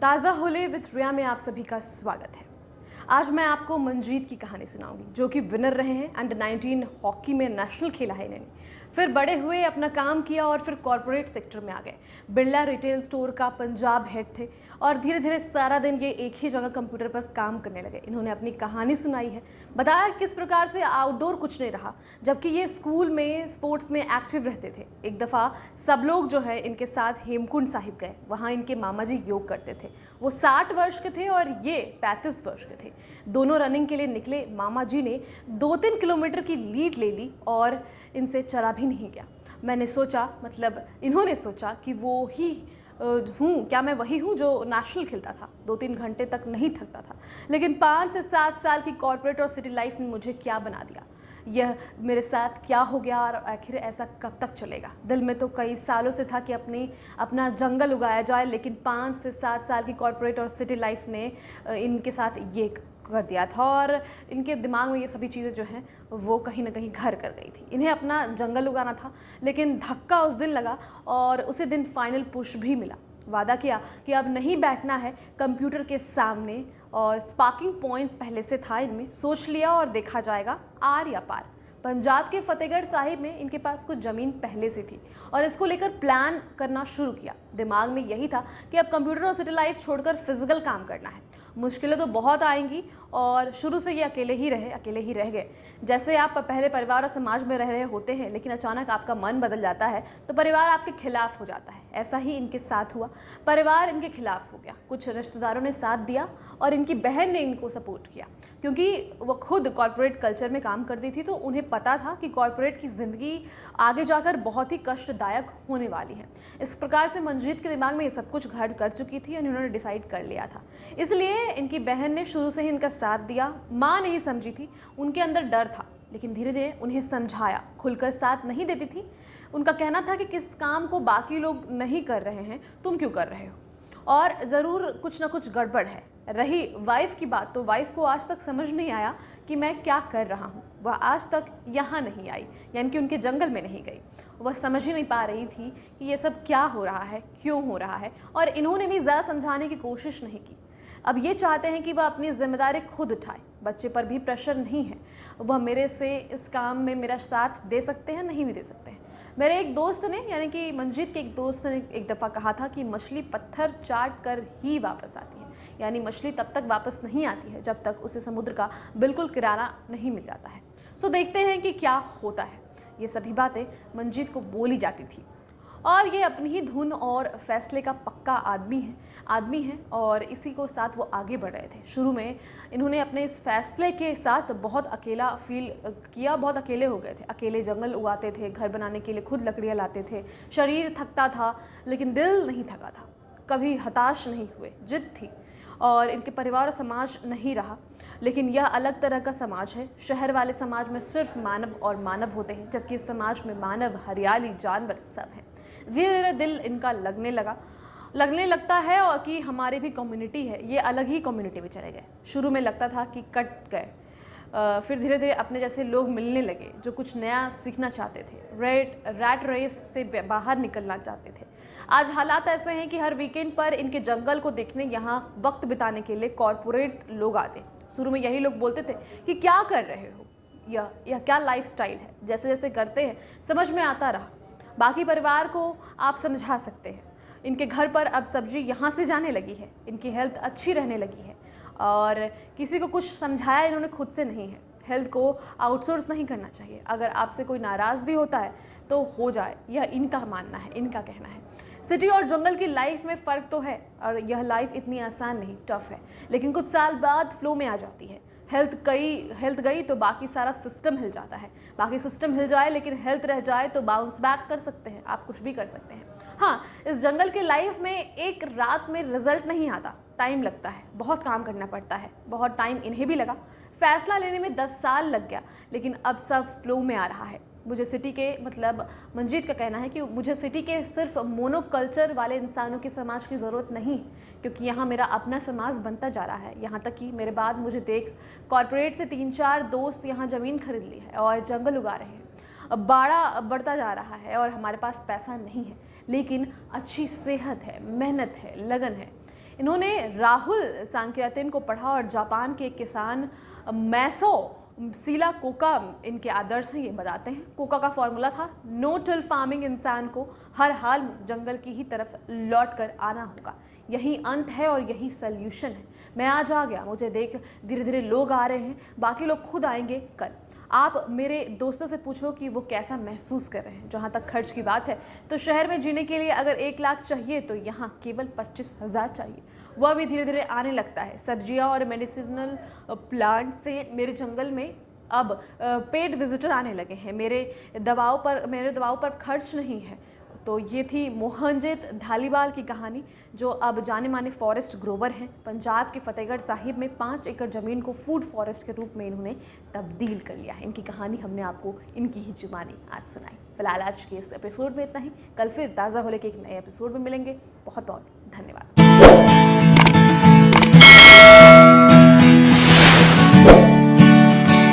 ताज़ा होले विद रिया में आप सभी का स्वागत है। आज मैं आपको मनजीत की कहानी सुनाऊंगी, जो कि विनर रहे हैं। अंडर 19 हॉकी में नेशनल खेला है इन्होंने, फिर बड़े हुए, अपना काम किया और फिर कॉर्पोरेट सेक्टर में आ गए। बिरला रिटेल स्टोर का पंजाब हेड थे और धीरे धीरे सारा दिन ये एक ही जगह कंप्यूटर पर काम करने लगे। इन्होंने अपनी कहानी सुनाई है, बताया किस प्रकार से आउटडोर कुछ नहीं रहा, जबकि ये स्कूल में स्पोर्ट्स में एक्टिव रहते थे। एक दफ़ा सब लोग जो है इनके साथ हेमकुंड साहिब गए। वहाँ इनके मामा जी योग करते थे। वो 60 वर्ष के थे और ये 35 वर्ष के थे। दोनों रनिंग के लिए निकले। मामा जी ने 2-3 किलोमीटर की लीड ले ली और इनसे चला भी नहीं गया। मैंने सोचा, मतलब इन्होंने सोचा कि वो ही हूँ, क्या मैं वही हूँ जो नेशनल खेलता था, 2-3 घंटे तक नहीं थकता था। लेकिन 5 से 7 साल की कॉर्पोरेट और सिटी लाइफ ने मुझे क्या बना दिया, यह मेरे साथ क्या हो गया और आखिर ऐसा कब तक चलेगा। दिल में तो कई सालों से था कि अपना जंगल उगाया जाए, लेकिन 5 से 7 साल की कॉर्पोरेट और सिटी लाइफ ने इनके साथ ये कर दिया था और इनके दिमाग में ये सभी चीज़ें जो हैं वो कहीं ना कहीं घर कर गई थी। इन्हें अपना जंगल उगाना था, लेकिन धक्का उस दिन लगा और उसी दिन फाइनल पुश भी मिला। वादा किया कि अब नहीं बैठना है कंप्यूटर के सामने और स्पार्किंग पॉइंट पहले से था इनमें, सोच लिया और देखा जाएगा आर या पार। पंजाब के फतेहगढ़ साहिब में इनके पास कुछ ज़मीन पहले से थी और इसको लेकर प्लान करना शुरू किया। दिमाग में यही था कि अब कंप्यूटर और सिटी लाइफ छोड़कर फिजिकल काम करना है। मुश्किलें तो बहुत आएंगी और शुरू से ये अकेले ही रह गए। जैसे आप पहले परिवार और समाज में रह रहे होते हैं, लेकिन अचानक आपका मन बदल जाता है तो परिवार आपके खिलाफ हो जाता है। ऐसा ही इनके साथ हुआ, परिवार इनके खिलाफ हो गया। कुछ रिश्तेदारों ने साथ दिया और इनकी बहन ने इनको सपोर्ट किया, क्योंकि वो खुद कॉर्पोरेट कल्चर में काम करती थी, तो उन्हें पता था कि कॉर्पोरेट की ज़िंदगी आगे जाकर बहुत ही कष्टदायक होने वाली है। इस प्रकार से मनजीत के दिमाग में ये सब कुछ घर कर चुकी थी और इन्होंने डिसाइड कर लिया था। इसलिए इनकी बहन ने शुरू से ही इनका साथ दिया। माँ नहीं समझी थी, उनके अंदर डर था, लेकिन धीरे धीरे उन्हें समझाया। खुलकर साथ नहीं देती थी। उनका कहना था कि किस काम को बाकी लोग नहीं कर रहे हैं, तुम क्यों कर रहे हो, और ज़रूर कुछ ना कुछ गड़बड़ है। रही वाइफ की बात, तो वाइफ को आज तक समझ नहीं आया कि मैं क्या कर रहा हूँ। वह आज तक यहाँ नहीं आई, यानी कि उनके जंगल में नहीं गई। वह समझ ही नहीं पा रही थी कि ये सब क्या हो रहा है, क्यों हो रहा है, और इन्होंने भी ज़्यादा समझाने की कोशिश नहीं की। अब ये चाहते हैं कि वह अपनी जिम्मेदारी खुद उठाए। बच्चे पर भी प्रेशर नहीं है, वह मेरे से इस काम में मेरा साथ दे सकते हैं, नहीं भी दे सकते हैं। मेरे एक दोस्त ने, यानी कि मनजीत के एक दोस्त ने एक दफ़ा कहा था कि मछली पत्थर चाट कर ही वापस आती है, यानी मछली तब तक वापस नहीं आती है जब तक उसे समुद्र का बिल्कुल किनारा नहीं मिल जाता है। सो देखते हैं कि क्या होता है। ये सभी बातें मनजीत को बोली जाती थी और ये अपनी ही धुन और फैसले का पक्का आदमी है और इसी को साथ वो आगे बढ़ रहे थे। शुरू में इन्होंने अपने इस फैसले के साथ बहुत अकेला फील किया, बहुत अकेले हो गए थे। अकेले जंगल उगाते थे, घर बनाने के लिए खुद लकड़ियाँ लाते थे। शरीर थकता था लेकिन दिल नहीं थका था। कभी हताश नहीं हुए, जिद थी। और इनके परिवार और समाज नहीं रहा, लेकिन यह अलग तरह का समाज है। शहर वाले समाज में सिर्फ मानव और मानव होते हैं, जबकि इस समाज में मानव, हरियाली, जानवर सब हैं। धीरे धीरे दिल इनका लगने लगता है और कि हमारी भी कम्युनिटी है, ये अलग ही कम्युनिटी में चले गए। शुरू में लगता था कि कट गए, फिर धीरे धीरे अपने जैसे लोग मिलने लगे जो कुछ नया सीखना चाहते थे, रैट रेस से बाहर निकलना चाहते थे। आज हालात ऐसे हैं कि हर वीकेंड पर इनके जंगल को देखने, यहाँ वक्त बिताने के लिए कॉर्पोरेट लोग आते। शुरू में यही लोग बोलते थे कि क्या कर रहे हो, यह क्या लाइफस्टाइल है। जैसे जैसे करते हैं समझ में आता रहा। बाकी परिवार को आप समझा सकते हैं। इनके घर पर अब सब्जी यहाँ से जाने लगी है, इनकी हेल्थ अच्छी रहने लगी है और किसी को कुछ समझाया इन्होंने खुद से नहीं है। हेल्थ को आउटसोर्स नहीं करना चाहिए। अगर आपसे कोई नाराज़ भी होता है तो हो जाए, यह इनका मानना है, इनका कहना है। सिटी और जंगल की लाइफ में फ़र्क तो है और यह लाइफ इतनी आसान नहीं, टफ है, लेकिन कुछ साल बाद फ्लो में आ जाती है। हेल्थ गई तो बाकी सारा सिस्टम हिल जाता है। बाकी सिस्टम हिल जाए लेकिन हेल्थ रह जाए तो बाउंस बैक कर सकते हैं, आप कुछ भी कर सकते हैं। हाँ, इस जंगल के लाइफ में एक रात में रिजल्ट नहीं आता, टाइम लगता है, बहुत काम करना पड़ता है। बहुत टाइम इन्हें भी लगा, फैसला लेने में 10 साल लग गया, लेकिन अब सब फ्लो में आ रहा है। मुझे सिटी के, मतलब मनजीत का कहना है कि मुझे सिटी के सिर्फ मोनोकल्चर वाले इंसानों की समाज की ज़रूरत नहीं, क्योंकि यहाँ मेरा अपना समाज बनता जा रहा है। यहाँ तक कि मेरे बाद मुझे देख कॉर्पोरेट से 3-4 दोस्त यहाँ ज़मीन खरीद ली है और जंगल उगा रहे हैं। अब बाड़ा बढ़ता जा रहा है और हमारे पास पैसा नहीं है, लेकिन अच्छी सेहत है, मेहनत है, लगन है। इन्होंने राहुल सांक्रातिन को पढ़ा और जापान के किसान मैसो सीला कोका इनके आदर्श हैं, ये बताते हैं। कोका का फॉर्मूला था नो टिल फार्मिंग, इंसान को हर हाल में जंगल की ही तरफ लौट कर आना होगा, यही अंत है और यही सल्यूशन है। मैं आज आ गया, मुझे देख धीरे धीरे लोग आ रहे हैं, बाकी लोग खुद आएंगे कल। आप मेरे दोस्तों से पूछो कि वो कैसा महसूस कर रहे हैं। जहाँ तक खर्च की बात है तो शहर में जीने के लिए अगर 1 लाख चाहिए तो यहाँ केवल 25,000 चाहिए। वह भी धीरे धीरे आने लगता है। सब्जियाँ और मेडिसिनल प्लांट से मेरे जंगल में अब पेड विजिटर आने लगे हैं। मेरे दवाओं पर खर्च नहीं है। तो ये थी मोहनजीत धालीवाल की कहानी, जो अब जाने माने फॉरेस्ट ग्रोवर हैं। पंजाब के फतेहगढ़ साहिब में 5 एकड़ ज़मीन को फूड फॉरेस्ट के रूप में इन्होंने तब्दील कर लिया है। इनकी कहानी हमने आपको इनकी ही जुबानी आज सुनाई। फिलहाल आज के इस एपिसोड में इतना ही। कल फिर ताज़ा होले के एक नए एपिसोड में मिलेंगे। बहुत बहुत धन्यवाद।